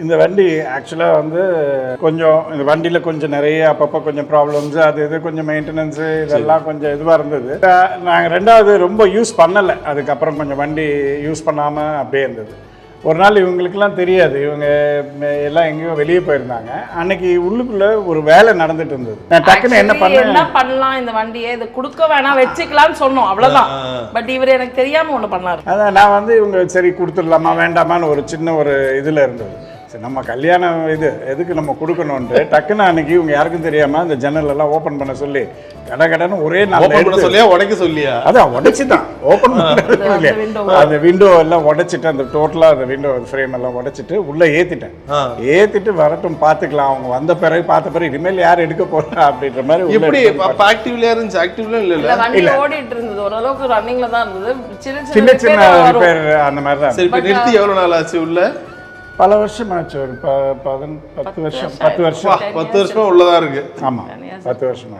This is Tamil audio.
இந்த வண்டி ஆக்சுவலாக வந்து கொஞ்சம் இந்த வண்டியில் கொஞ்சம் நிறைய அப்பப்போ கொஞ்சம் ப்ராப்ளம்ஸ் அது இது கொஞ்சம் மெயின்டெனன்ஸு இதெல்லாம் கொஞ்சம் இதுவாக இருந்தது. நாங்கள் ரெண்டாவது ரொம்ப யூஸ் பண்ணலை, அதுக்கப்புறம் கொஞ்சம் வண்டி யூஸ் பண்ணாமல் அப்படியே இருந்தது. ஒரு நாள் இவங்களுக்கெல்லாம் தெரியாது, இவங்க எல்லாம் எங்கேயோ வெளியே போயிருந்தாங்க. அன்னைக்கு உள்ளுக்குள்ள ஒரு வேலை நடந்துட்டு இருந்தது. நான் டக்குன்னு என்ன பண்ணலாம், இந்த வண்டியை இது கொடுக்க வேணாம் வச்சுக்கலாம்னு சொன்னோம், அவ்வளோதான். பட் இவர் எனக்கு தெரியாமல் ஒன்று பண்ணார். அதான் நான் வந்து இவங்க சரி கொடுத்துடலாமா வேண்டாமான்னு ஒரு சின்ன ஒரு இதில் இருந்தது. சரி நம்ம கல்யாணம் இது எதுக்கு நம்ம கொடுக்கணுன்ட்டு டக்குன்னு அன்னைக்கு இவங்க யாருக்கும் தெரியாமல் அந்த ஜன்னல் எல்லாம் ஓப்பன் பண்ண சொல்லி கடன்னு ஒரே நாள் சொல்லியா உடைக்க சொல்லியா? அதான் உடைச்சி தான் ஓப்பன் பண்ண அந்த விண்டோ எல்லாம் உடைச்சிட்டு அந்த டோட்டலாக அந்த விண்டோ ஃப்ரேம் எல்லாம் உடைச்சிட்டு உள்ளே ஏற்றிட்டு வரட்டும் பார்த்துக்கலாம், அவங்க வந்த பிறகு பார்த்த பிறகு இனிமேல் யார் எடுக்க போறா அப்படின்ற மாதிரி. எப்படி ஆக்டிவ்ல இருந்துச்சு? ஆக்டிவ்ல இல்ல வண்டி ஓடிட்டு இருந்தது, ஓரளவுக்கு ரன்னிங்ல தான் இருந்தது. சின்ன சின்ன ரிப்பேர் அந்த மாதிரி தான். சரி, நிறுத்தி எவ்வளவு நாள் ஆச்சு? உள்ள பல வருஷம் ஆச்சு, ஒரு 10 வருஷம் உள்ளதா இருக்கு. ஆமா 10 வருஷம்.